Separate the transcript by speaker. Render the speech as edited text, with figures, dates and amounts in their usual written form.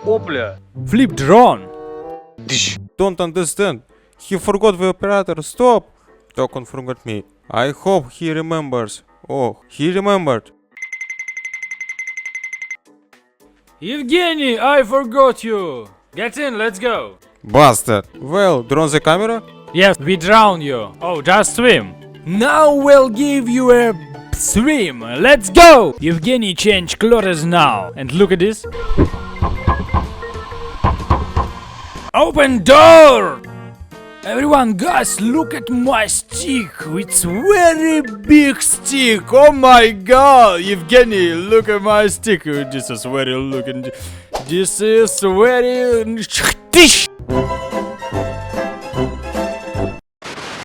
Speaker 1: Опля!
Speaker 2: Flip drone.
Speaker 1: Дыщ!
Speaker 3: Don't understand. He forgot the operator. Stop. Token forgot me. I hope he remembers. Oh, he remembered.
Speaker 2: Evgeny, I forgot you. Get in, let's go.
Speaker 3: Bastard. Well, drone the camera?
Speaker 2: Yes, we drown you. Oh, just swim. Now we'll give you a swim. Let's go. Evgeny, change clothes now. And look at this. Open door. Everyone, guys, look at my stick. It's very big stick. Oh my god, Evgeny, look at my stick. This is very looking. This is very.